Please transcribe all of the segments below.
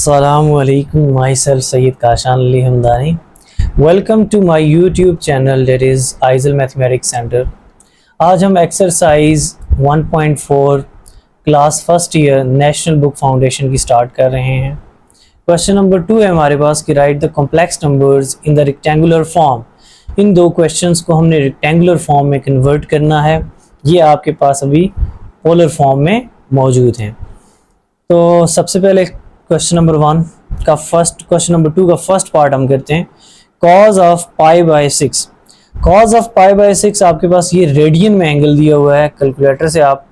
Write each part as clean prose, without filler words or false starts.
Assalamualaikum, myself Sayyid Kashan Ali Hamdani. Welcome to my YouTube channel that is Aizal Mathematics Center. आज हम exercise 1.4 class first year national book foundation की start कर रहे हैं। Question number 2 है हमारे पास कि write the complex numbers in the rectangular form. इन दो क्वेश्चंस को हमने रेक्टेंगुलर फॉर्म में कन्वर्ट करना है। ये आपके पास अभी पोलर फॉर्म में मौजूद हैं। तो सबसे पहले क्वेश्चन नंबर 1 का फर्स्ट, क्वेश्चन नंबर 2 का फर्स्ट पार्ट हम करते हैं। Cause of pi by 6। Cause of pi by 6 आपके पास ये रेडियन में एंगल दिया हुआ है। कैलकुलेटर से आप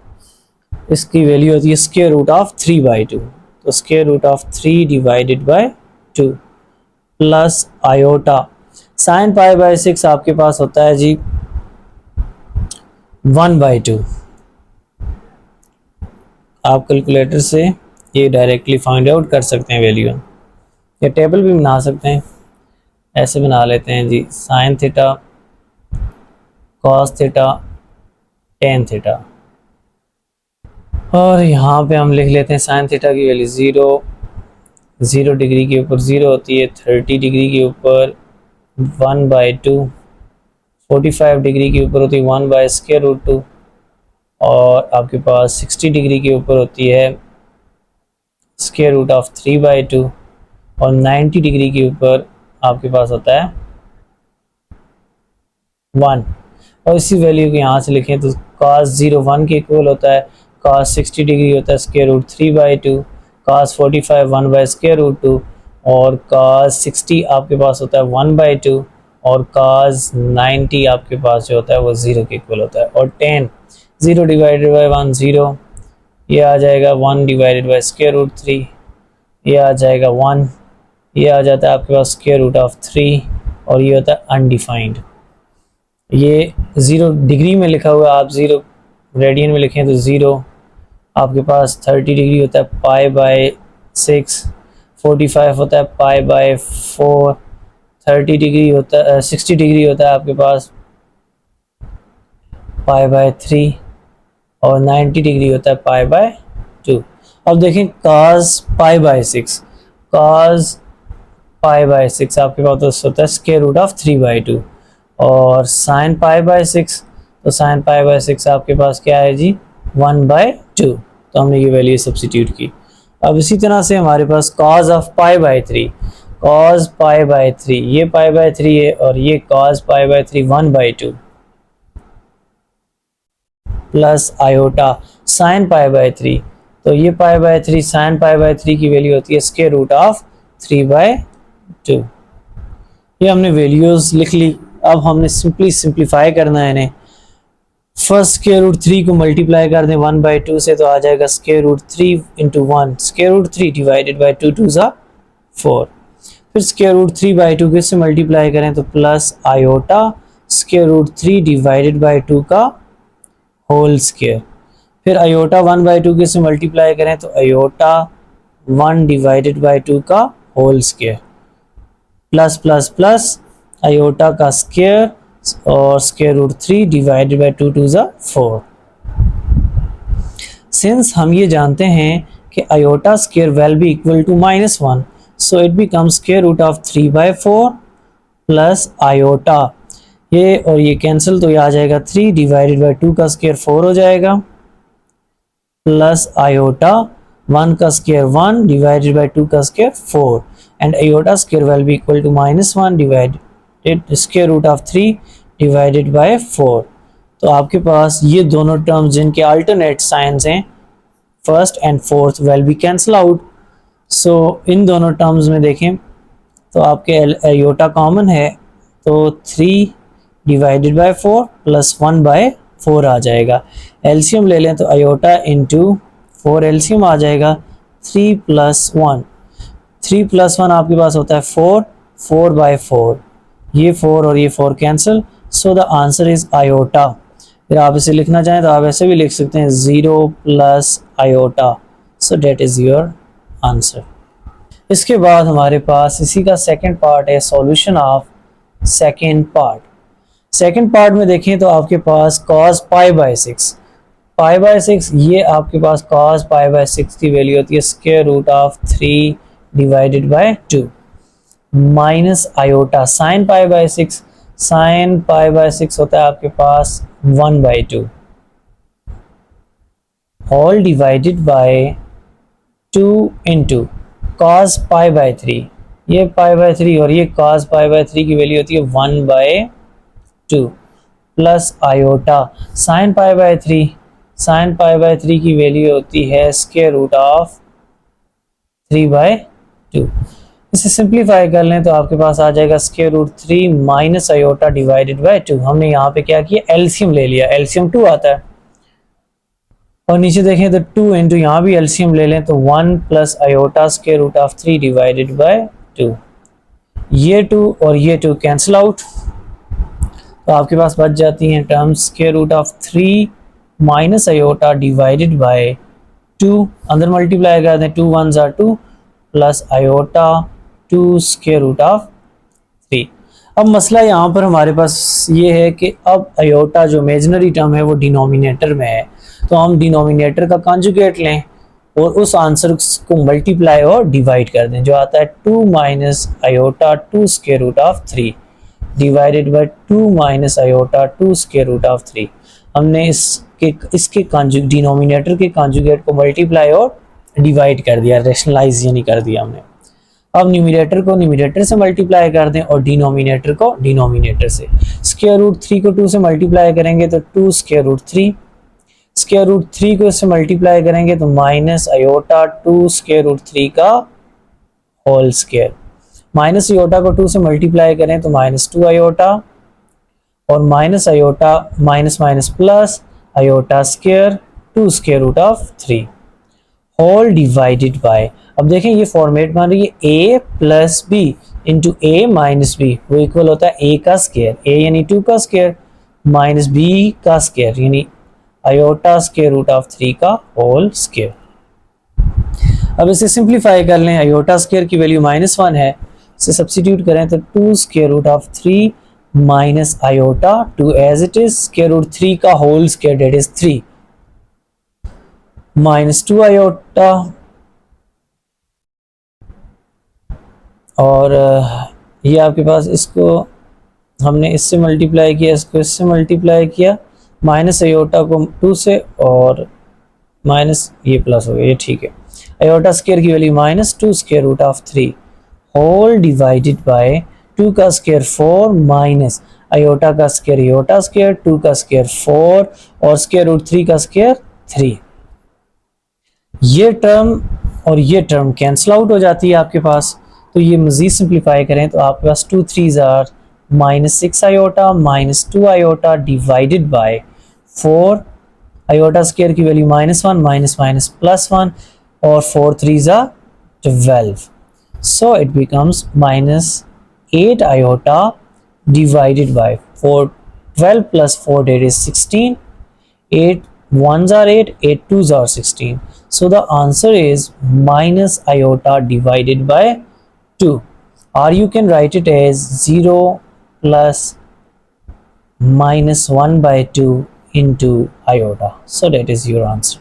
इसकी वैल्यू होती है स्क्वायर रूट ऑफ 3/2। तो square root of 3 divided by 2 plus iota sine pi by 6 आपके पास होता है जी 1/2। आप कैलकुलेटर से ये डायरेक्टली फाइंड आउट कर सकते हैं वैल्यू, या टेबल भी बना सकते हैं। ऐसे बना लेते हैं जी sine theta cos theta tan theta, और यहाँ पे हम लिख लेते हैं साइन थीटा की वैल्यू 0 डिग्री के ऊपर 0 होती है, 30 डिग्री के ऊपर 1/2, 45 डिग्री के ऊपर होती है 1/√2, और आपके पास 60 डिग्री के ऊपर होती है स्क्वायर रूट ऑफ 3/2, और 90 डिग्री के ऊपर आपके पास होता है 1। और इसी वैल्यू को यहाँ से लिखें तो cos 0 1 के इक्वल होता है, cos 60 डिग्री होता है स्क्वायर रूट 3/2, cos 45 1/√2, और cos 60 आपके पास होता है 1/2, और cos 90 आपके पास जो होता है वो 0 के इक्वल होता है। और 10 0 डिवाइडेड बाई 1 0, ये आ जाएगा 1 डिवाइडेड बाई स्क्वायर रूट 3, ये आ जाएगा 1, ये आ जाता है आपके पास स्क्वायर रूट ऑफ 3, और ये होता है अनडिफाइंड। ये 0 डिग्री में लिखा हुआ है, आप 0 रेडियन में लिखें तो 0, आपके पास 30 डिग्री होता है पाई बाय 6, 45 होता है पाई बाय 4, 30 डिग्री होता है 60 डिग्री होता है आपके पास पाई बाय 3, और 90 डिग्री होता है पाई बाय 2। अब देखें cos pi by 6, cos pi by 6 आपके पास होता है स्क्वायर रूट ऑफ 3/2, और साइन पाई बाय 6, तो साइन पाई बाय 6 आपके पास क्या है जी 1/2। तो हमने ये वैल्यू सब्स्टिट्यूट की। अब इसी तरह से हमारे पास cos of pi by 3, cos pi by 3, ये पाई बाय 3 है, और ये cos pi by 3 1/2 plus iota sine pi by 3, तो ये पाई बाय 3 साइन पाई बाय 3 की वैल्यू होती है स्क्वायर रूट ऑफ 3/2। ये हमने वैल्यूज लिख ली। अब हमने सिंप्लीफाई करना है इन्हें। फर्स्ट स्क्वायर रूट 3 को मल्टीप्लाई कर दें 1/2 से, तो आ जाएगा square root 3 into 1, square root 3 divided by 2 2 ज़ा 4। फिर स्क्वायर रूट 3/2 के से मल्टीप्लाई करें तो plus iota square root 3 divided by 2 का होल स्क्वायर। फिर आयोटा 1/2 के से मल्टीप्लाई करें तो आयोटा 1 डिवाइडेड बाई 2 का whole square, plus plus plus iota का स्क्वायर, और स्क्वायर रूट 3 डिवाइडेड बाई 2 2 ज़ा 4। सिंस हम ये जानते हैं कि iota square will be equal to -1, so it becomes square root of 3/4 plus iota, ये और ये कैंसिल, तो ये आ जाएगा 3 डिवाइडेड बाई 2 का स्क्वायर 4 हो जाएगा, प्लस आयोटा 1 का स्क्वायर 1 डिवाइडेड बाई 2 का square 4, and iota square will be equal to -1 divided square root of 3 divided by 4। तो आपके पास ये दोनों टर्म्स जिनके अल्टरनेट साइंस हैं first and fourth will be cancel out. So इन दोनों टर्म्स में देखें तो आपके आयोटा कॉमन है, तो 3 डिवाइडेड बाई 4 प्लस 1/4 आ जाएगा। एलसीएम ले लें तो आयोटा इंटू 4 एलसीएम आ जाएगा 3 + 1, 3 + 1 आपके पास होता है 4, 4/4, ये 4 और ये 4 cancel, so the answer is iota. फिर आप इसे लिखना चाहें तो आप ऐसे भी लिख सकते हैं 0 plus iota, so that is your answer. इसके बाद हमारे पास इसी का सेकंड पार्ट है, solution of second part. Second part में देखें तो आपके पास cos pi by 6, pi by 6 ये आपके पास cos पाई बाय 6 की वैल्यू होती है square root of 3 divided by 2 minus iota sine pi by 6, sine pi by 6 होता है आपके पास 1/2 whole divided by 2 into cos pi by 3, ये पाई बाय 3 और ये कॉस पाई बाय 3 की वैल्यू होती है 1/2 plus iota sine pi by 3, sign pi by 3 की वैल्यू होती है स्क्वायर रूट ऑफ 3/2। इसे सिंप्लीफाई कर लें तो आपके पास आ जाएगा square root 3 minus iota divided by 2। हमने यहाँ पे क्या किया, एलसीएम ले लिया, एलसीएम 2 आता है और नीचे देखें तो 2 इंटू यहाँ भी एलसीएम ले लें तो 1 plus iota square root of 3 divided by 2। ये 2 और ये 2 कैंसिल आउट तो आपके पास बच जाती हैं terms square root of 3 minus iota divided by 2, अंदर मल्टीप्लाई कर दें 2 1 ज़ा 2 plus iota 2 square root of 3। अब मसला यहाँ पर हमारे पास ये है कि अब आयोटा जो इमेजिनरी टर्म है वो डिनोमिनेटर में है, तो हम डिनोमिनेटर का कॉन्जुगेट लें और उस आंसर को मल्टीप्लाई और डिवाइड कर दें, जो आता है 2 minus iota 2 square root of 3 divided by 2 minus iota 2 square root of 3। हमने इसके डिनोमिनेटर के कॉन्जुगेट को मल्टीप्लाई और डिवाइड कर दिया, रेशनलाइज यानी कर दिया हमने। अब न्यूमरेटर को न्यूमरेटर से मल्टीप्लाई कर दें और डिनोमिनेटर को डिनोमिनेटर से। स्क्वायर रूट 3 को 2 से मल्टीप्लाई करेंगे तो 2 स्क्वायर रूट 3, स्क्वायर रूट 3 को इससे मल्टीप्लाई करेंगे तो माइनस आयोटा 2 स्क्वायर रूट 3 का होल स्क्वायर, माइनस आयोटा को 2 से मल्टीप्लाई करें तो माइनस 2 आयोटा और minus iota minus minus plus iota square 2 square root of 3 whole divided by. अब देखें ये फॉर्मेट बन रही है a plus b into a minus b, वो इक्वल होता है a का स्क्वायर, a यानी 2 का स्क्वायर माइनस b का स्क्वायर यानी आयोटा स्क्वायर रूट ऑफ 3 का होल स्क्वायर। अब इसे सिंप्लीफाई कर लें, आयोटा स्क्वायर की वैल्यू -1 है, इसे सब्स्टिट्यूट करें तो 2 square root of 3 minus iota 2 as it is square root 3 का whole square that is 3 minus 2 iota और ये आपके पास इसको हमने इससे मल्टीप्लाई किया, इसको इससे मल्टीप्लाई किया, माइनस आयोटा को 2 से और माइनस ये प्लस हो गया, ये ठीक है। आयोटा स्क्वायर की value -2 square root of 3 whole divided by 2 का स्क्वायर 4 माइनस आयोटा का स्क्वायर आयोटा स्क्वायर 2 का स्क्वायर 4 और स्क्वायर रूट 3 का स्क्वायर 3। ये टर्म और ये टर्म कैंसिल आउट हो जाती है आपके पास, तो ये मजीद सिंप्लीफाई करें तो आपके पास 2 3 आर -6 आयोटा minus 2 iota divided by 4 iota square की वैल्यू -1 माइनस माइनस प्लस 1 और 4 3 are 12, so it becomes -8 iota divided by 4, 12 plus 4 that is 16, 8 1s are 8, 8 2s are 16, so the answer is minus iota divided by 2, or you can write it as 0 plus -1/2 into iota, so that is your answer।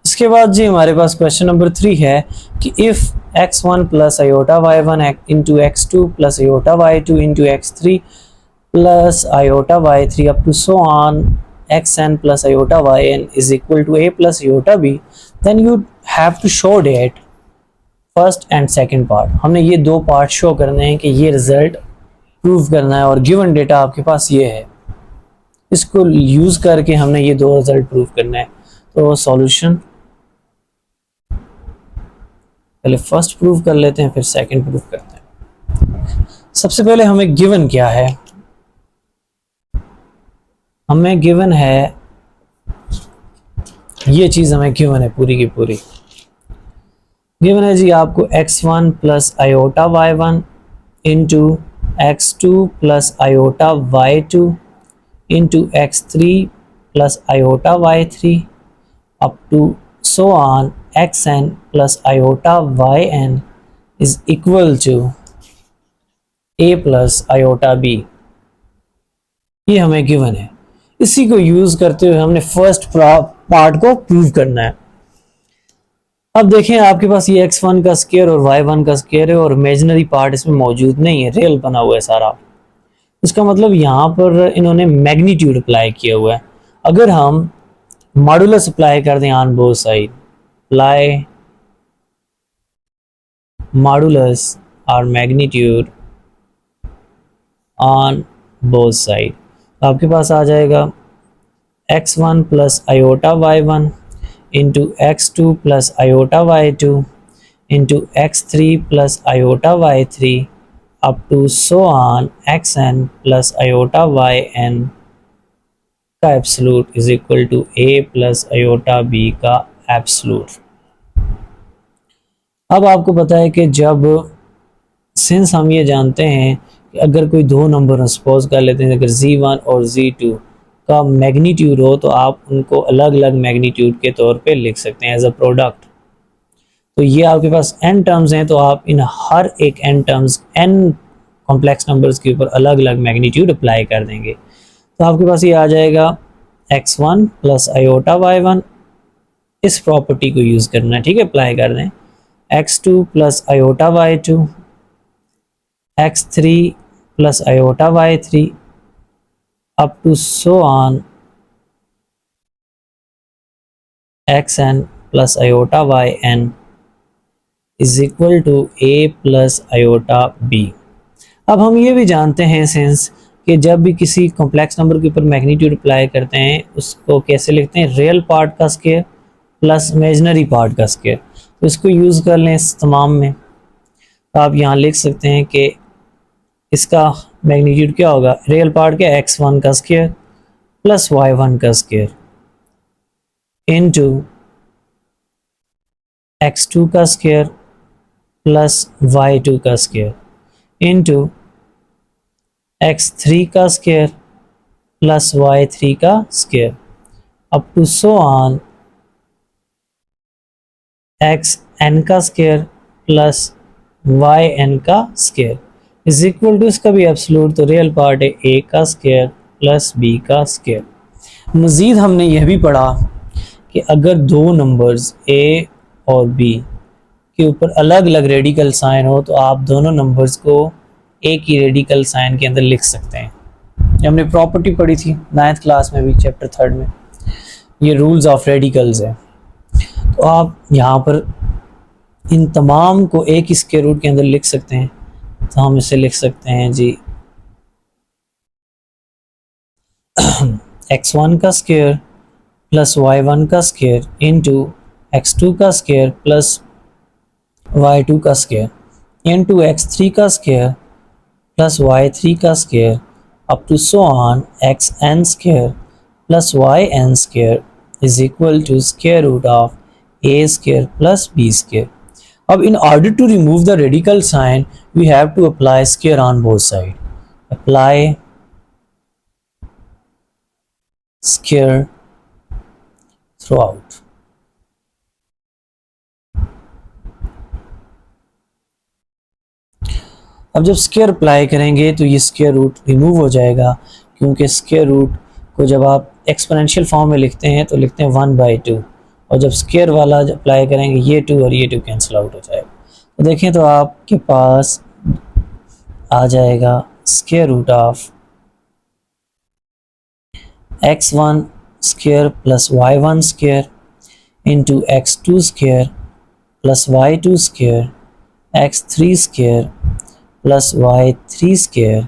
इसके बाद जी हमारे पास question number 3 है कि if x1 plus iota y1 into x2 plus iota y2 into x3 plus iota y3 up to so on xn plus iota yn is equal to a plus iota b, then you have to show that first and second part. हमने ये दो part show करने हैं कि ये result prove करना है और गिवन डेटा आपके पास ये है, इसको यूज़ करके हमने ये दो रिजल्ट प्रूव करना है। तो सॉल्यूशन पहले फर्स्ट प्रूव कर लेते हैं फिर सेकंड प्रूव करते हैं। सबसे पहले हमें गिवन क्या है, हमें गिवन है ये चीज हमें गिवन है पूरी की पूरी। गिवन है जी आपको x1 plus iota y1 into x2 plus iota y2 into x3 plus iota y3 up to so on xn plus iota yn is equal to a plus iota b, ये हमें given है। इसी को use करते हुए हमने first part को prove करना है। अब देखें आपके पास ये x1 का स्क्वायर और y1 का स्क्वायर है और इमेजिनरी पार्ट इसमें मौजूद नहीं है, रियल बना हुआ है सारा। इसका मतलब यहाँ पर इन्होंने मैग्नीट्यूड अप्लाई किया हुआ है। अगर हम मॉडुलस अप्लाई कर दें on both side, apply modulus और मैग्नीट्यूड ऑन बोथ साइड, तो आपके पास आ जाएगा x1 plus iota y1 into x2 plus iota y2 into x3 plus iota y3 up to so on xn plus iota yn का absolute is equal to a plus iota b का absolute. अब आपको पता है कि जब since हम ये जानते हैं कि अगर कोई दो नंबर सपोज कर लेते हैं, अगर z1 और z2 का मैग्नीट्यूड हो तो आप उनको अलग अलग मैग्नीट्यूड के तौर पे लिख सकते हैं एज अ प्रोडक्ट। तो ये आपके पास n टर्म्स हैं, तो आप इन हर एक n terms n complex numbers के ऊपर अलग अलग मैग्नीट्यूड अप्लाई कर देंगे। तो आपके पास ये आ जाएगा x1 प्लस आयोटा y1, इस प्रॉपर्टी को यूज़ करना है, ठीक है, अप्लाई कर दें। x2 plus iota y2, x3 plus iota y3 up to so on xn plus iota yn is equal to a plus iota b। अब हम ये भी जानते हैं सिंस कि जब भी किसी कॉम्प्लेक्स नंबर के ऊपर मैग्नीट्यूड अप्लाई करते हैं उसको कैसे लिखते हैं, रियल पार्ट का स्क्वायर प्लस इमेजिनरी पार्ट का स्क्वायर। तो इसको यूज़ कर लें इस तमाम में, तो आप यहाँ लिख सकते हैं कि इसका मैग्नीट्यूड क्या होगा, रियल पार्ट क्या, x1 का स्क्वायर प्लस y1 का स्क्वायर इनटू x2 का स्क्वायर प्लस y2 का स्क्वायर इनटू x3 का स्क्वायर प्लस y3 का square up to so on xn का स्क्वायर प्लस yn का स्क्वायर इज इक्वल टू, इसका भी एब्सोल्यूट, तो रियल पार्ट है a का स्क्वायर प्लस b का स्क्वायर। मज़ीद हमने यह भी पढ़ा कि अगर दो नंबर्स a और b के ऊपर अलग अलग रेडिकल साइन हो तो आप दोनों नंबर्स को एक ही रेडिकल साइन के अंदर लिख सकते हैं। हमने प्रॉपर्टी पढ़ी थी 9th क्लास में भी, चैप्टर 3 में, ये रूल्स ऑफ रेडिकल्स है। तो आप यहाँ पर इन तमाम को एक ही स्क्वायर रूट के अंदर लिख सकते हैं। तो हम इसे लिख सकते हैं जी x1 का स्क्वायर प्लस y1 का स्क्वायर इंटू x2 का स्क्वायर प्लस y2 का स्क्वायर इंटू x3 का स्क्वायर प्लस y3 का square up to so on xn square plus yn square is equal to square root of a square plus b square. अब in order to remove the radical sign we have to apply square on both sides. Apply square throughout. अब जब square apply करेंगे तो ये square root remove हो जाएगा, क्योंकि square root को जब आप एक्सपोनेंशियल फॉर्म में लिखते हैं तो लिखते हैं 1/2, और जब स्क्वायर वाला अप्लाई करेंगे ये 2 और ये 2 कैंसिल आउट हो जाएगा। तो देखें तो आपके पास आ जाएगा square root of x1 square plus y1 square into x2 square plus y2 square x3 square plus y3 square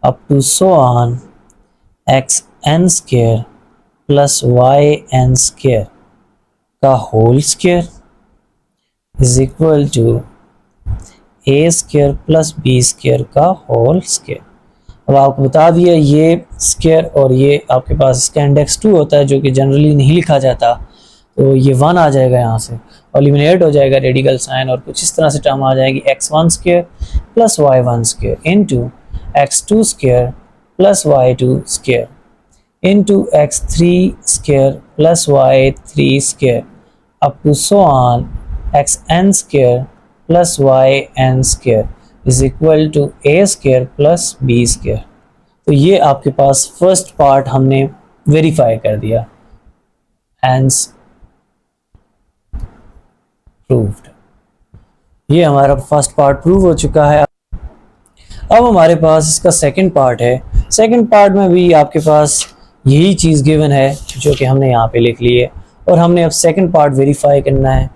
up to so on xn square plus yn square का whole square is equal to a square plus b square का whole square. अब आपको बता दिया ये square और ये आपके पास इसका इंडेक्स 2 होता है जो कि जनरली नहीं लिखा जाता, तो ये 1 आ जाएगा यहाँ से और एलिमिनेट हो जाएगा रेडिकल साइन, और कुछ इस तरह से टर्म आ जाएगी x1 square plus y1 square into x2 square plus y2 square into x3 square plus y3 square up to so on xn square plus yn square is equal to a square plus b square. तो ये आपके पास first part हमने verify कर दिया। Hence proved. ये हमारा first part prove हो चुका है। अब हमारे पास इसका सेकंड पार्ट है। सेकंड पार्ट में भी आपके पास यही चीज़ गिवन है जो कि हमने यहाँ पे लिख ली है, और हमने अब सेकंड पार्ट वेरीफाई करना है।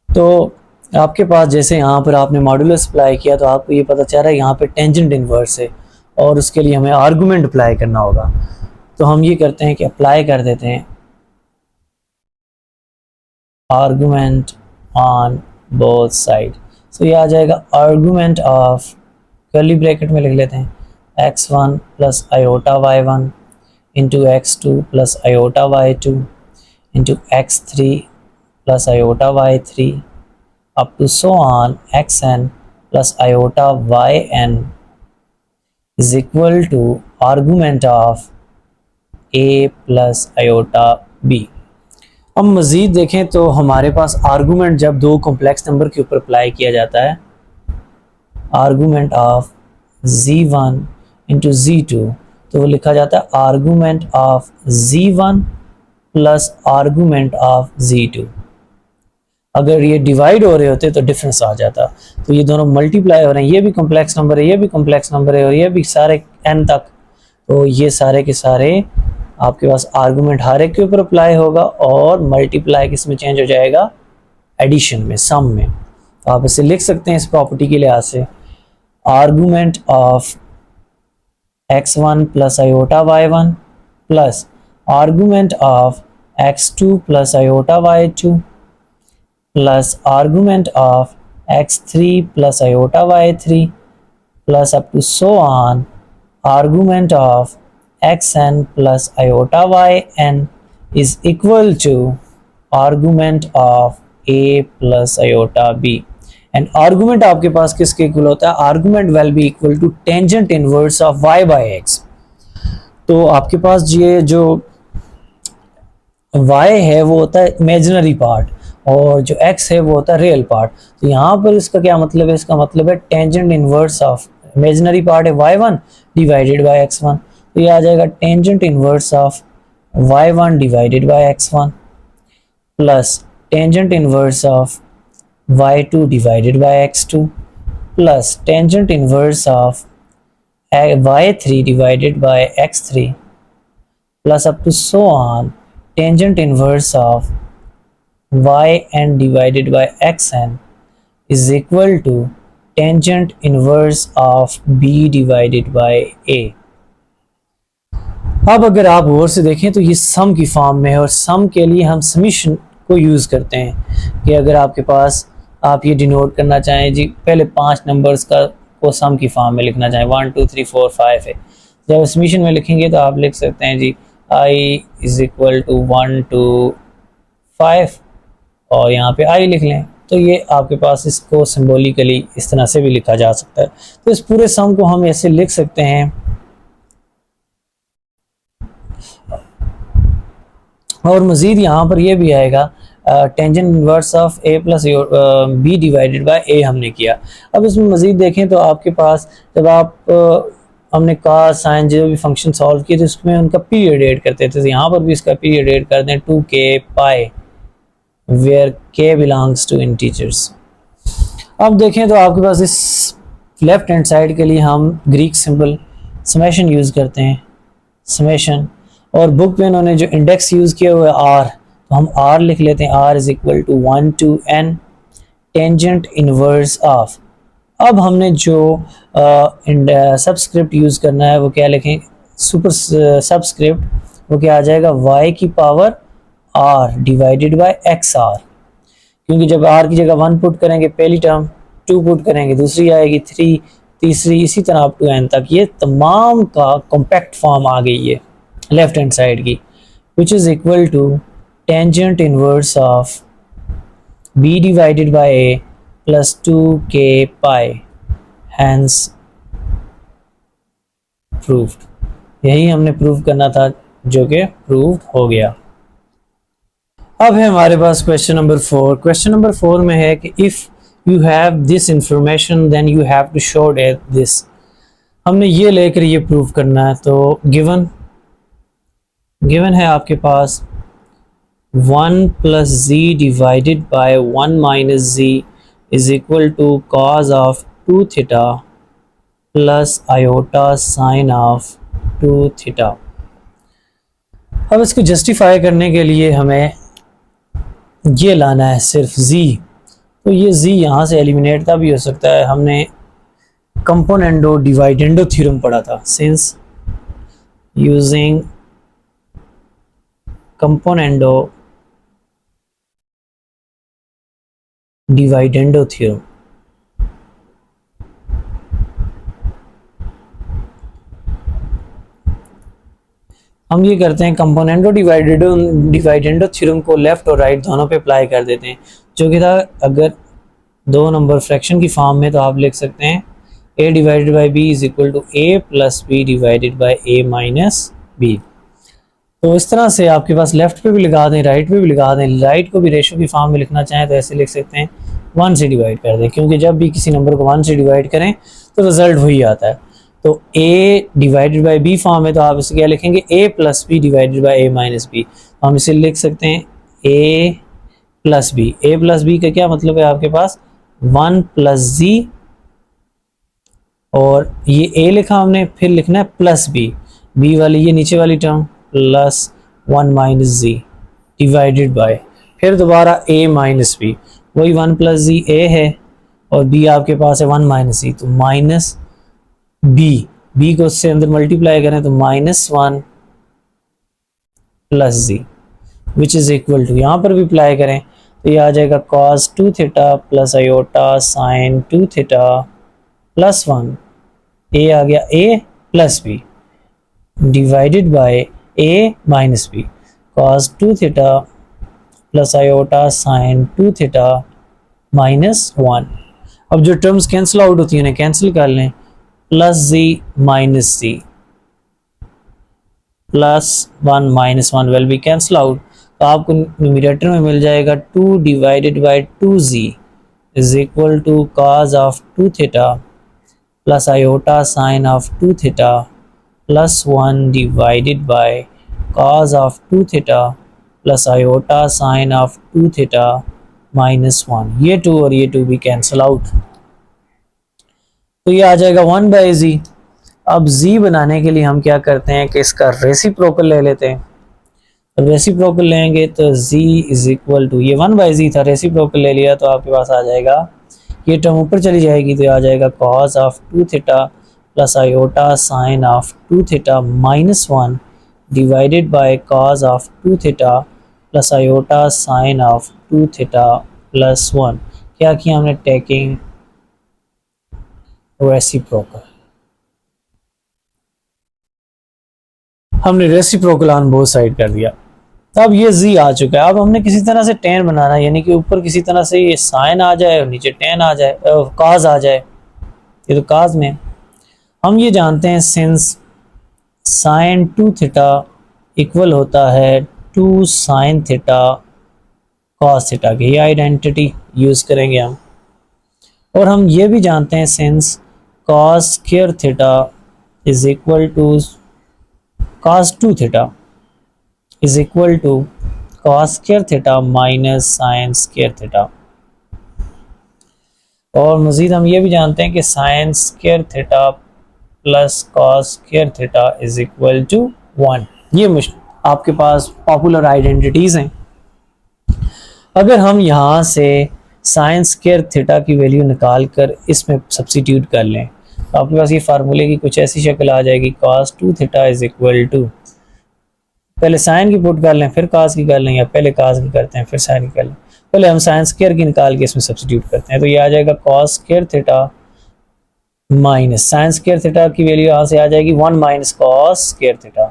तो आपके पास जैसे यहाँ पर आपने मॉडुलस अप्लाई किया तो आपको ये पता चल रहा है यहाँ पे टेंजेंट इनवर्स है, और उसके लिए हमें आर्गूमेंट अप्लाई करना होगा। तो हम ये करते हैं कि अप्लाई कर देते हैं आर्गूमेंट ऑन बोथ साइड। सो ये आ जाएगा आर्गूमेंट ऑफ, कर्ली ब्रैकेट में लिख लेते हैं, x1 plus iota y1 into x2 plus iota y2 into x3 plus iota y3 up to so on xn plus iota yn is equal to argument of a plus iota b। अब मज़ीद देखें तो हमारे पास argument जब दो complex number के ऊपर apply किया जाता है, argument of z1 into z2, तो वो लिखा जाता है argument of z1 plus argument of z2। अगर ये डिवाइड हो रहे होते तो डिफरेंस आ जाता। तो ये दोनों मल्टीप्लाई हो रहे हैं, ये भी कॉम्प्लेक्स नंबर है, ये भी कॉम्प्लेक्स नंबर है, और ये भी सारे n तक। तो ये सारे के सारे आपके पास आर्गूमेंट हर एक के ऊपर अप्लाई होगा, और मल्टीप्लाई किस में चेंज हो जाएगा, एडिशन में, सम में। तो आप इसे लिख सकते हैं इस प्रॉपर्टी के लिहाज से, argument of x1 plus iota y1 plus argument of x2 plus iota y2 plus argument of x3 plus iota y3 plus up to so on argument of xn plus iota yn is equal to argument of a plus iota b। And argument आपके पास किसके equal होता है, argument will be equal to tangent inverse of y by x। तो आपके पास ये जो y है वो होता है इमेजिनरी पार्ट, और जो x है वो होता है रियल पार्ट। तो यहाँ पर इसका क्या मतलब है, इसका मतलब है tangent inverse of, imaginary part है y1 डिवाइडेड बाय x1, तो ये आ जाएगा tangent inverse of y1 divided by x1 plus tangent inverse of y2 divided by x2 plus tangent inverse of y3 divided by x3 plus up to so on tangent inverse of yn divided by xn is equal to tangent inverse of b divided by a। अब अगर आप गौर से देखें तो ये सम की form में है, और सम के लिए हम समीशन को यूज़ करते हैं कि अगर आपके पास आप ये डिनोट करना चाहें जी, पहले 5 नंबर्स का को सम की फॉर्म में लिखना चाहें, 1 2 3 4 5 है, जब समीशन में लिखेंगे तो आप लिख सकते हैं जी i is equal to 1 to 5, और यहाँ पे i लिख लें। तो ये आपके पास इसको सिंबॉलिकली इस तरह से भी लिखा जा सकता है। तो इस पूरे सम को हम ऐसे लिख सकते हैं, और मज़ीद यहाँ पर ये भी आएगा tangent inverse of a plus b divided by a हमने किया। अब इसमें मज़ीद देखें तो आपके पास जब आप हमने का साइन जो भी फंक्शन सॉल्व किए तो उसमें उनका पीरियड ऐड करते थे, तो यहाँ पर भी इसका पीरियड ऐड कर दें 2k pi where k belongs to integers. अब देखें तो आपके पास इस लेफ्ट हैंड साइड के लिए हम ग्रीक सिंबल समेशन यूज़ करते हैं, समेशन, और बुक पे उन्होंने जो इंडेक्स यूज़ किया हुआ है r, तो हम r लिख लेते हैं, r is equal to 1 to n tangent inverse of. अब हमने जो सबस्क्रिप्ट यूज़ करना है वो क्या लिखें, सुपर सबस्क्रिप्ट, वो क्या आ जाएगा y की power r divided by xr, क्योंकि जब r की जगह 1 पुट करेंगे पहली टर्म, 2 पुट करेंगे दूसरी आएगी, 3 तीसरी, इसी तरह अप टू n तक। ये तमाम का कॉम्पैक्ट फॉर्म आ गई है लेफ्ट हैंड साइड की, which is equal to tangent inverse of b divided by a plus 2k pi, hence proved. यही हमने प्रूव करना था, जो कि प्रूव्ड हो गया। अब है हमारे पास क्वेश्चन नंबर 4। क्वेश्चन नंबर 4 में है कि if you have this information then you have to show this. हमने ये लेकर ये प्रूव करना है। तो गिवन है आपके पास 1 plus z divided by 1 minus z is equal to cos of 2 theta plus iota sine of 2 theta. अब इसको जस्टिफाई करने के लिए हमें ये लाना है सिर्फ z, तो ये z यहाँ से एलिमिनेट भी हो सकता है। हमने कंपोनेंडो डिवाइडेंडो थ्योरम पढ़ा था। सिंस यूजिंग कंपोनेंडो डिवाइडेंडो थ्योरम, हम ये करते हैं कंपोनेंडो डिवाइडेंडो थ्योरम को लेफ्ट और राइट दोनों पे अप्लाई कर देते हैं। जो कि था, अगर दो नंबर फ्रैक्शन की फॉर्म में तो आप लिख सकते हैं a divided by b is equal to a plus b divided by a minus b. तो इस तरह से आपके पास लेफ्ट पे भी लगा दें, राइट पे भी लगा दें। राइट को भी रेशो की फॉर्म में लिखना चाहें तो ऐसे लिख सकते हैं 1 से डिवाइड कर दें, क्योंकि जब भी किसी नंबर को 1 से डिवाइड करें तो रिजल्ट वही आता है। तो a divided by b form है तो आप इसे क्या लिखेंगे, a plus b divided by a minus b. हम इसे लिख सकते हैं a plus b. a plus b का क्या मतलब है, आपके पास 1 प्लस जी, और ये a लिखा हमने, फिर लिखना है प्लस बी, बी वाली ये नीचे वाली term plus 1 minus z divided by, फिर दोबारा a माइनस बी, वही 1 प्लस जी a है और b आपके पास है 1 माइनस जी, तो माइनस b को उससे अंदर मल्टीप्लाई करें तो -1 plus z which is equal to, यहाँ पर भी अप्लाई करें तो ये आ जाएगा cos 2 theta plus iota sine 2 theta plus 1, a आ गया a plus b divided by a minus b, cos 2 theta plus iota sine 2 theta -1। अब जो टर्म्स कैंसिल आउट होती हैं उन्हें कैंसिल कर लें, plus z minus z plus 1 -1 will be cancel out, तो आपको न्यूमरेटर में मिल जाएगा 2 divided by 2z is equal to cos of 2 theta plus iota sine of 2 theta plus 1 divided by cos of 2 theta plus iota sine of 2 theta -1। ये 2 और ये 2 भी cancel out, तो ये आ जाएगा 1 बाई जी। अब z बनाने के लिए हम क्या करते हैं कि इसका रेसिप्रोकल ले लेते हैं। अब रेसिप्रोकल लेंगे तो z इज इक्वल टू, ये 1 बाई जी था, रेसिप्रोकल ले लिया तो आपके पास आ जाएगा, ये टर्म ऊपर चली जाएगी तो आ जाएगा cos of 2 theta plus iota sine of 2 theta -1 divided bye cos of 2 theta plus iota sine of 2 theta plus 1। क्या किया हमने, टेकिंग रेसिप्रोकल, हमने रेसिप्रोकल ऑन बोथ साइड कर दिया। अब ये z आ चुका है। अब हमने किसी तरह से tan बनाना है, यानी कि ऊपर किसी तरह से ये साइन आ जाए और नीचे tan आ जाए, cos आ जाए। ये तो cos में हम ये जानते हैं सिंस साइन 2 थीटा इक्वल होता है 2 साइन थीटा cos थीटा की, ये आइडेंटिटी यूज करेंगे हम। और हम ये भी जानते हैं since cos square theta is equal to cos 2 theta is equal to cos square theta minus sine square theta. और मजीद हम ये भी जानते हैं कि sine square theta plus cos square theta is equal to 1। ये आपके पास पॉपुलर आइडेंटिटीज हैं। अगर हम यहाँ से साइन स्क्वायर थीटा की वैल्यू निकाल कर इसमें सब्सिट्यूट कर लें तो आपके पास ये फार्मूले की कुछ ऐसी शक्ल आ जाएगी, cos 2 theta is equal to, पहले साइन की पुट कर लें फिर cos की कर लें, या पहले cos की करते हैं फिर साइन की कर लें। पहले हम साइन स्क्वायर की निकाल के इसमें सब्सिट्यूट करते हैं तो ये आ जाएगा cos square theta minus sine square theta की वैल्यू यहाँ से आ जाएगी 1 माइनस cos स्क्वायर थीटा,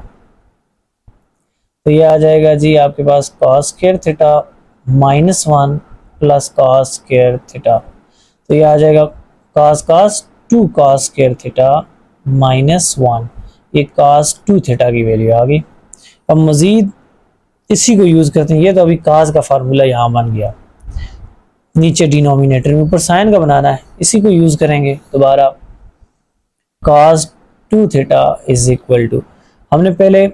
तो ये आ जाएगा जी आपके पास cos square theta -1 plus cos square theta, तो ये आ जाएगा cos 2 cos स्क्वायर थीटा -1, ये cos 2 थीटा की वैल्यू आ गई। अब मजीद इसी को यूज करते हैं, ये तो अभी cos का फार्मूला यहाँ बन गया, नीचे डिनोमिनेटर में, ऊपर साइन का बनाना है, इसी को यूज करेंगे दोबारा। cos 2 theta is equal to, हमने पहले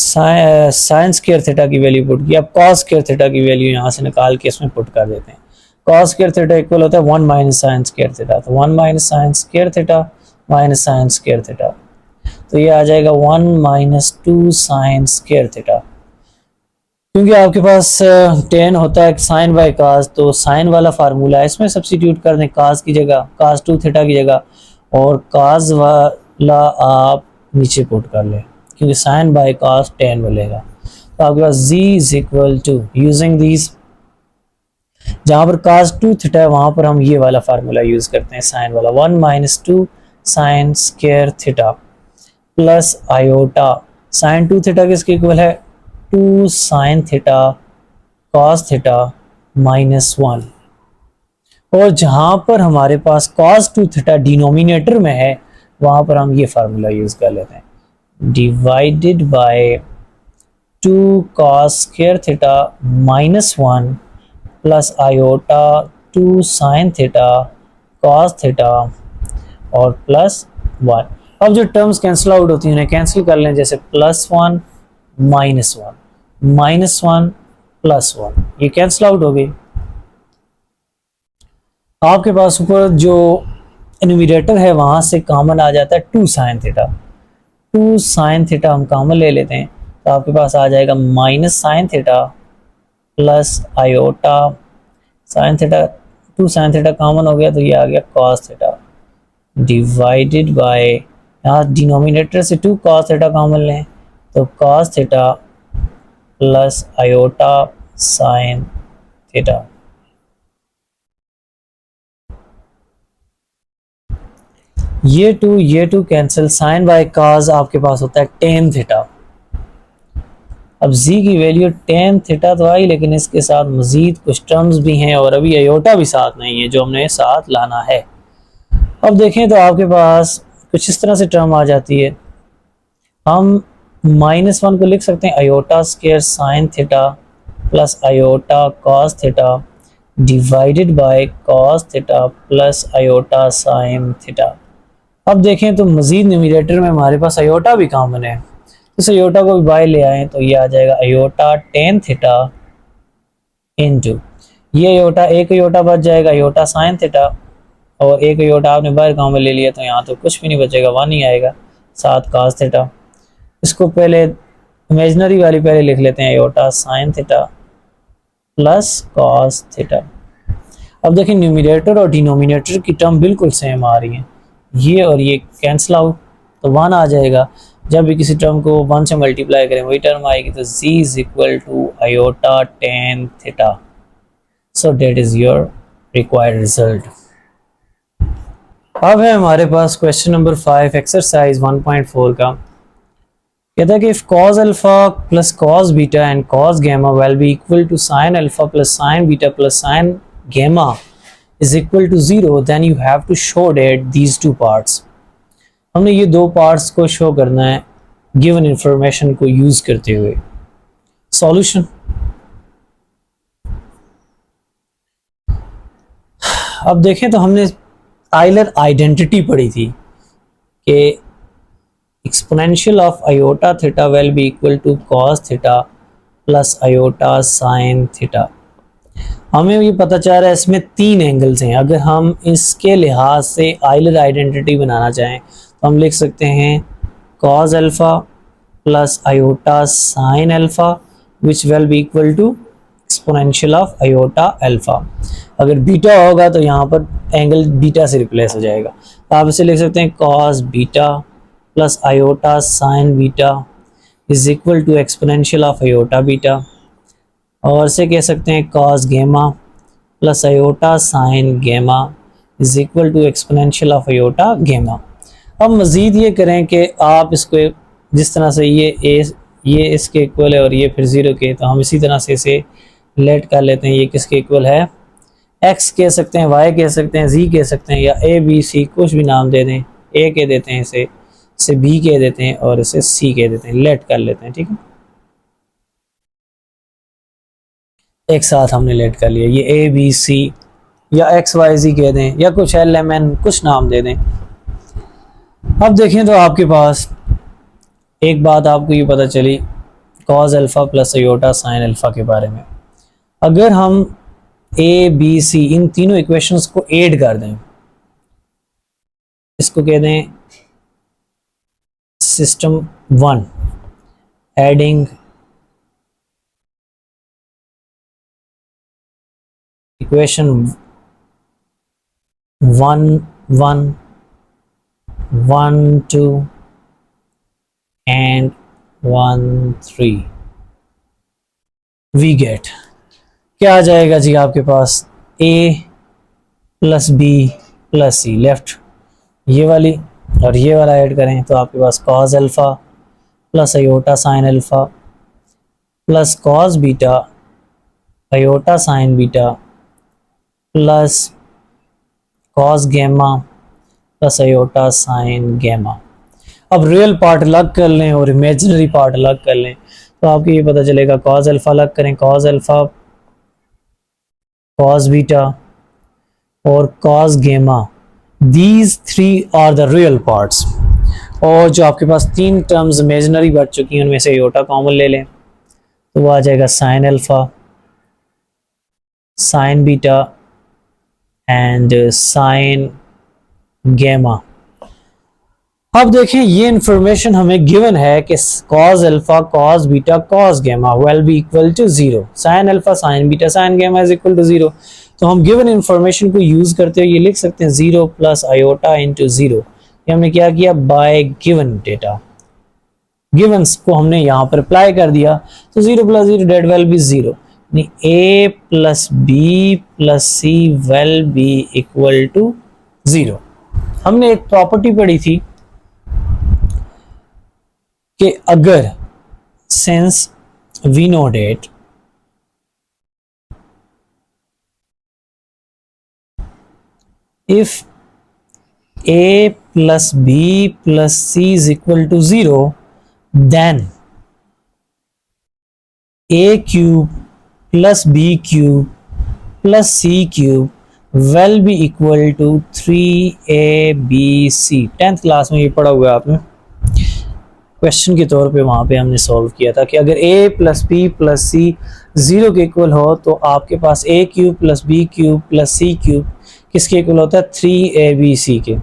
साइन स्क्वायर थीटा की वैल्यू पुट की, अब कॉस स्क्वायर थीटा की वैल्यू यहाँ से निकाल के इसमें पुट कर देते हैं। कॉस स्क्वायर थीटा इक्वल होता है 1 माइनस साइन स्क्वायर थीटा, तो 1 minus sine square theta minus sine square theta, तो ये आ जाएगा 1 माइनस 2 साइन स्क्वायर थीटा। क्योंकि आपके पास टेन होता है साइन बाय कास, तो साइन वाला फार्मूला है, इसमें सब्स्टिट्यूट कर दें कास की जगह, कास 2 थीटा की जगह, और कास वाला आप नीचे पुट कर लें क्योंकि साइन बाय कास टेन मिलेगा। तो आपके पास z is equal to using these, जहां पर कास 2 थीटा है वहां पर हम ये वाला फार्मूला यूज करते हैं साइन वाला, 1 minus 2 sine square theta plus iota, sine 2 theta किसके इक्वल है 2 sine theta cos theta minus 1, और जहां पर हमारे पास कॉस 2 थीटा डिनोमिनेटर में है वहां पर हम ये फार्मूला यूज कर लेते हैं, divided by 2 cos square theta minus 1 plus iota 2 sine theta cos theta और प्लस 1। अब जो टर्म्स कैंसिल आउट होती हैं उन्हें कैंसिल कर लें, जैसे प्लस 1 माइनस 1 माइनस 1 प्लस 1, ये कैंसिल आउट हो गई। आपके पास ऊपर जो न्यूमरेटर है वहां से कॉमन आ जाता है 2 साइन थीटा, 2 साइन थीटा हम कॉमन ले लेते हैं, तो आपके पास आ जाएगा minus sine theta plus iota sine theta, 2 sine theta common हो गया तो ये आ गया कॉस थीटा, डिवाइडेड बाय, यहाँ डिनोमिनेटर से 2 कॉस थीटा कॉमन लें तो cos theta plus iota sine theta. ये two cancel, sine by cos आपके पास होता है टेन थीटा। अब z की वैल्यू टेन थीटा तो आई, लेकिन इसके साथ मजीद कुछ टर्म्स भी हैं और अभी आयोटा भी साथ नहीं है जो हमने साथ लाना है। अब देखें तो आपके पास कुछ इस तरह से टर्म आ जाती है, हम -1 को लिख सकते हैं iota square sine theta plus iota cos theta divided by cos theta plus iota sine theta. अब देखें तो मजीद न्यूमरेटर में हमारे पास आयोटा भी कॉमन है, इस आयोटा को भी बाय ले आए तो ये आ जाएगा आयोटा टेन थीटा इनटू, ये आयोटा एक आयोटा बच जाएगा आयोटा साइन थीटा, और एक आयोटा आपने बाहर कॉमन ले लिया तो यहाँ तो कुछ भी नहीं बचेगा, 1 ही आएगा, साथ कॉस थीटा। इसको पहले इमेजिनरी वाली पहले लिख लेते हैं, iota sine theta plus cos theta. अब देखें न्यूमरेटर और डिनोमिनेटर की टर्म बिल्कुल सेम आ रही है, ये और ये कैंसिल आउट तो 1 आ जाएगा। जब भी किसी टर्म को 1 से मल्टीप्लाई करें वही टर्म आएगी, तो z is equal to iota tan theta. So that is your required result. अब है हमारे पास क्वेश्चन नंबर 5 एक्सरसाइज 1.4 का, कहता है कि if cos alpha plus cos beta and cos gamma will be equal to sin alpha plus sin beta plus sin gamma is equal to 0, then you have to show that these two parts। हमने ये दो parts को show करना है given information को use करते हुए। Solution, अब देखें तो हमने आइलर आइडेंटिटी पढ़ी थी कि exponential of iota theta will be equal to cos theta plus iota sine theta. हमें ये पता चल रहा है इसमें 3 एंगल्स हैं, अगर हम इसके लिहाज से आइलर आइडेंटिटी बनाना चाहें तो हम लिख सकते हैं cos alpha plus iota sine alpha which will be equal to exponential of iota alpha. अगर बीटा होगा तो यहाँ पर एंगल बीटा से रिप्लेस हो जाएगा, तो आप इसे लिख सकते हैं cos beta plus iota sine beta is equal to exponential of iota beta, और इसे कह सकते हैं cos gamma plus iota sine gamma is equal to exponential of iota gamma. अब मज़ीद ये करें कि आप इसको जिस तरह से ये इसके इक्वल है और ये फिर 0 के, तो हम इसी तरह से इसे लेट कर लेते हैं, ये किसके इक्वल है, x कह सकते हैं, y कह सकते हैं, z कह सकते हैं, या a b c कुछ भी नाम दे दें, a कह देते हैं, इसे b कह देते हैं और इसे c कह देते हैं, लेट कर लेते हैं। ठीक है, एक साथ हमने लेट कर लिया, ये a b c या x y z कह दें या कुछ l m n कुछ नाम दे दें। अब देखें तो आपके पास एक बात आपको ये पता चली cause alpha plus iota sine alpha के बारे में। अगर हम ए बी सी इन तीनों इक्वेशंस को ऐड कर दें, इसको कह दें system 1, adding equation 1 1 1 2 and 1 3, we get क्या आ जाएगा जी आपके पास, a plus B plus C, left ये वाली और ये वाला ऐड करें तो आपके पास cos alpha plus iota sine alpha plus cos beta iota sine beta plus cos gamma plus iota sine gamma. अब रियल पार्ट अलग कर लें और इमेजिनरी पार्ट अलग कर लें तो आपको ये पता चलेगा, कॉज अल्फा अलग करें, कॉज अल्फा कॉज बीटा और cos gamma, these three are the real parts. और जो आपके पास तीन टर्म्स इमेजिनरी बच चुकी हैं उनमें से आयोटा कॉमन ले लें तो वो आ जाएगा sine alpha sine beta and sine gamma. अब देखें ये इंफॉर्मेशन हमें गिवन है कि cos alpha cos beta cos gamma will be equal to 0, sin alpha sin beta sin gamma is equal to 0। तो हम गिवन इंफॉर्मेशन को यूज करते हुए ये लिख सकते हैं 0 प्लस आयोटा इंटू 0। ये हमने क्या किया, बाय गिवन डेटा, गिवंस को हमने यहाँ पर अप्लाई कर दिया तो 0 plus 0 that will be 0, a plus B plus c will be equal to 0। हमने एक प्रॉपर्टी पढ़ी थी कि अगर since we know that if a plus B plus c is equal to 0 then a cube plus b cube plus c cube will be equal to 3abc। 10th class में ये पढ़ा हुआ है आपने, क्वेश्चन के तौर पे वहाँ पे हमने सॉल्व किया था कि अगर a प्लस बी प्लस सी 0 के इक्वल हो तो आपके पास a cube plus b cube plus c cube किसके इक्वल होता है, 3abc के।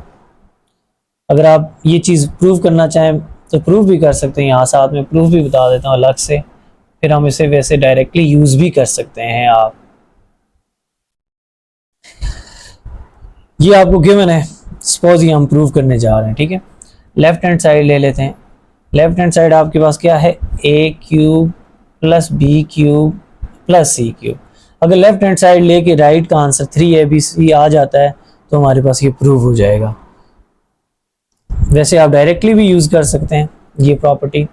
अगर आप ये चीज़ प्रूव करना चाहें तो प्रूव भी कर सकते हैं, यहाँ साथ में प्रूफ भी बता देता हूँ अलग से, फिर हम इसे वैसे डायरेक्टली यूज भी कर सकते हैं। आप ये आपको गिवन है, सपोज ये हम प्रूव करने जा रहे हैं, ठीक है। लेफ्ट हैंड साइड ले लेते हैं, लेफ्ट हैंड साइड आपके पास क्या है, a cube plus b cube plus c cube. अगर लेफ्ट हैंड साइड लेके राइट का आंसर 3abc आ जाता है तो हमारे पास ये प्रूव हो जाएगा। वैसे आप डायरेक्टली भी यूज कर सकते हैं ये प्रॉपर्टी।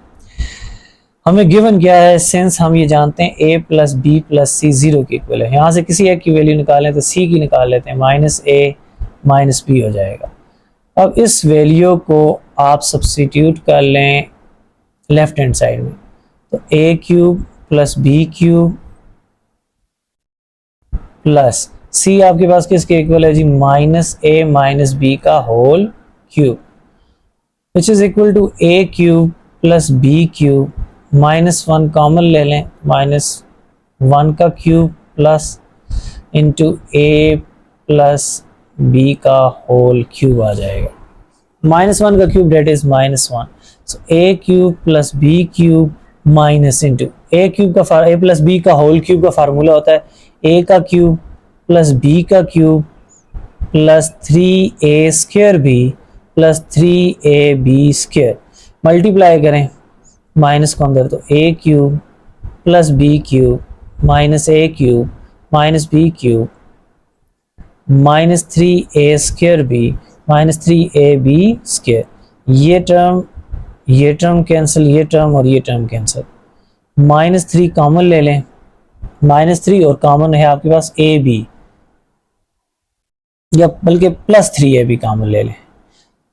हमें गिवन क्या है, सिंस हम ये जानते हैं a प्लस बी प्लस सी 0 के इक्वल है, यहाँ से किसी एक की वैल्यू निकालें तो c की निकाल लेते हैं, माइनस a माइनस बी हो जाएगा। अब इस वैल्यू को आप सब्स्टिट्यूट कर लें लेफ्ट हैंड साइड में, तो a cube plus b cube plus c आपके पास किसके इक्वल है जी, माइनस a माइनस बी का whole cube, which is equal to a cube plus b cube minus 1 common ले लें, माइनस 1 का cube plus into a plus b का होल क्यूब आ जाएगा। माइनस 1 का cube that is minus 1, so a cube plus b cube minus into a cube का a plus b का whole cube का फार्मूला होता है a का क्यूब प्लस b का cube plus 3a square b plus 3ab square, multiply करें minus को अंदर तो a cube plus b cube minus a cube minus b cube minus 3a square b minus 3ab square. ये term cancel, ये term और ये term cancel, minus 3 common ले लें, माइनस 3 और कॉमन है आपके पास ab, या बल्कि प्लस 3ab कॉमन ले लें,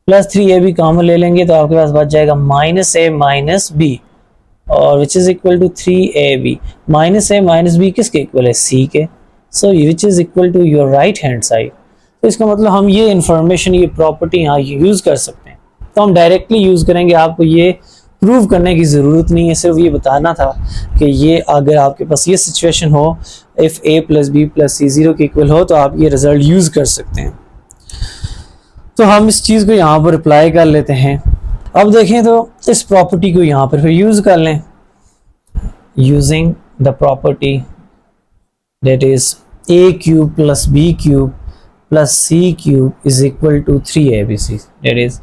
प्लस 3ab कॉमन ले लेंगे तो आपके पास बच जाएगा माइनस a माइनस b और which is equal to 3ab। Minus a minus b किसके इक्वल है, c के, so which is equal to your right hand side. तो इसका मतलब हम ये इंफॉर्मेशन, ये प्रॉपर्टी यहाँ यूज कर सकते हैं। तो हम डायरेक्टली यूज करेंगे, आपको ये प्रूव करने की ज़रूरत नहीं है, सिर्फ ये बताना था कि ये अगर आपके पास ये सिचुएशन हो, if a plus B plus सी 0 के इक्वल हो, तो आप ये रिज़ल्ट यूज़ कर सकते हैं। तो हम इस चीज़ को यहाँ पर अप्लाई कर लेते हैं। अब देखें तो इस प्रॉपर्टी को यहाँ पर फिर यूज़ कर लें, using the property that is a cube plus b cube plus c cube is equal to 3abc, that is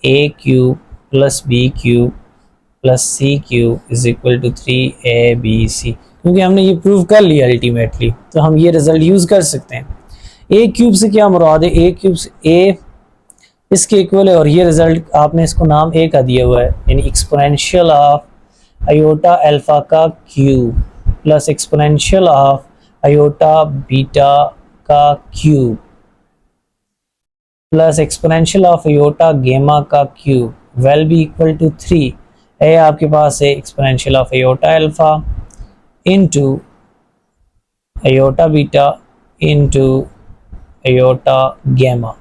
a cube plus b cube plus c cube is equal to 3abc। क्योंकि हमने ये prove कर लिया ultimately, तो हम ये result use कर सकते हैं। a क्यूब से क्या मुराद है, a क्यूब से a इसके इक्वल है, और ये रिजल्ट आपने इसको नाम a का दिया हुआ है, यानी एक्सपोनेंशियल ऑफ आयोटा अल्फा का cube plus exponential of iota beta का cube plus exponential of iota gamma का cube will be equal to 3 है। आपके पास है exponential of iota alpha into iota beta into iota gamma.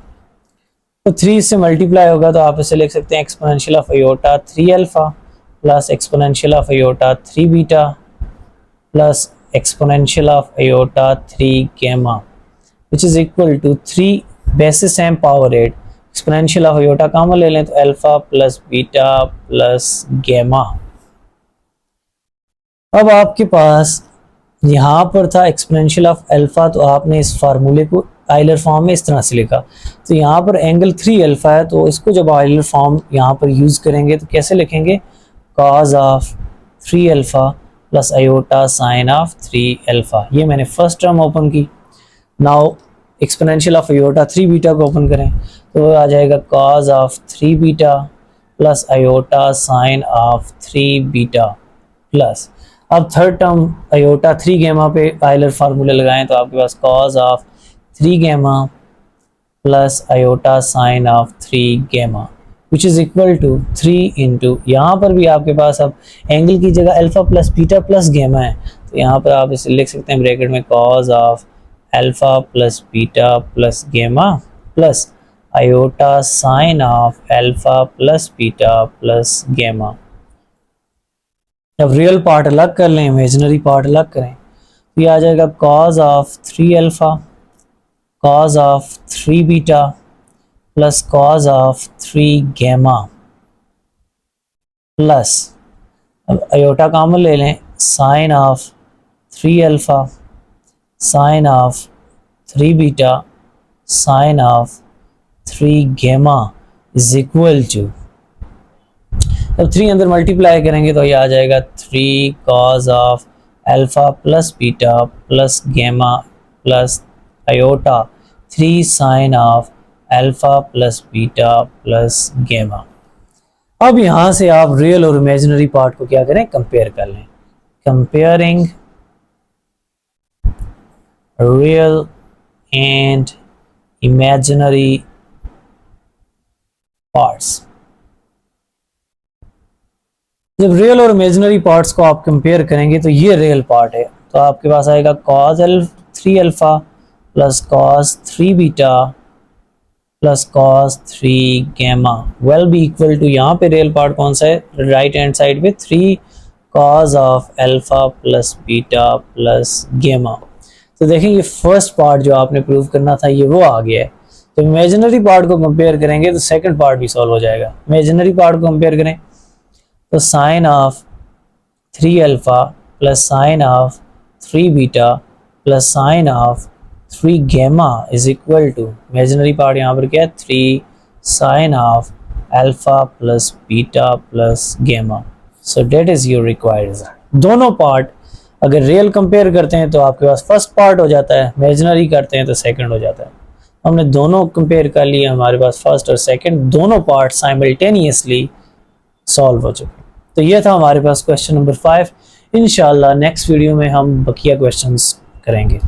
तो 3 से multiply होगा तो आप इसे लिख सकते हैं exponential of iota 3 alpha plus exponential of iota 3 beta plus exponential of iota 3 gamma which is equal to 3 basis m power 8। Exponential of iota common ले लें तो alpha plus beta plus gamma. अब आपके पास यहाँ पर था एक्सपोनेंशियल ऑफ अल्फा, तो आपने इस फार्मूले को आइलर फॉर्म में इस तरह से लिखा। तो यहाँ पर एंगल 3 अल्फा है, तो इसको जब आइलर फॉर्म यहाँ पर यूज़ करेंगे तो कैसे लिखेंगे, cause of 3 alpha plus iota sine of 3 alpha. ये मैंने फर्स्ट टर्म ओपन की। Now exponential of iota 3 beta को ओपन करें तो आ जाएगा cos of 3 beta plus iota sine of 3 beta plus, अब थर्ड टर्म आयोटा 3 गेमा पे आइलर फार्मूला लगाएं तो आपके पास cause of 3 gamma plus iota sine of 3 gamma which is equal to 3 into, यहाँ पर भी आपके पास अब एंगल की जगह अल्फा प्लस बीटा प्लस गेमा है, तो यहाँ पर आप इसे लिख सकते हैं ब्रैकेट में cos of alpha plus beta plus gamma plus iota sine of alpha plus beta plus gamma. जब रियल पार्ट अलग कर लें, इमेजिनरी पार्ट अलग करें, तो ये आ जाएगा cos of 3 alpha cos of 3 beta plus cos of 3 gamma plus, अब आयोटा कॉमन ले लें, sine of 3 alpha sine of 3 beta sine of 3 gamma is equal to, जब 3 अंदर मल्टीप्लाई करेंगे तो ये आ जाएगा 3 cos of alpha plus beta plus gamma plus iota 3 sine of alpha plus beta plus gamma. अब यहाँ से आप रियल और इमेजिनरी पार्ट को क्या करें, कंपेयर कर लें। Comparing real and imaginary parts. जब रियल और इमेजिनरी पार्ट्स को आप कंपेयर करेंगे तो ये रियल पार्ट है, तो आपके पास आएगा cause 3 alpha plus cause 3 beta plus cause 3 गेमा वेल बी इक्वल टू, यहाँ पे रियल पार्ट कौन सा है, राइट हैंड साइड पे 3 cos of alpha plus beta plus गेमा। तो देखें ये फर्स्ट पार्ट जो आपने प्रूव करना था ये वो आ गया है। तो इमेजिनरी पार्ट को कंपेयर करेंगे तो सेकंड पार्ट भी सॉल्व हो जाएगा। इमेजिनरी पार्ट को कंपेयर करें तो sine of 3 alpha plus sine of 3 beta plus sine of 3 gamma is equal to, imaginary part यहाँ पर क्या है, 3 sine of alpha plus beta plus gamma. So that is your required result. दोनों part अगर real compare करते हैं तो आपके पास फर्स्ट पार्ट हो जाता है, इमेजिनरी करते हैं तो सेकंड हो जाता है। हमने दोनों कंपेयर कर लिए, हमारे पास फर्स्ट और सेकंड दोनों पार्ट साइमल्टेनियसली सॉल्व हो चुके। तो ये था हमारे पास क्वेश्चन नंबर 5। इंशाल्लाह नेक्स्ट वीडियो में हम बकिया क्वेश्चंस करेंगे।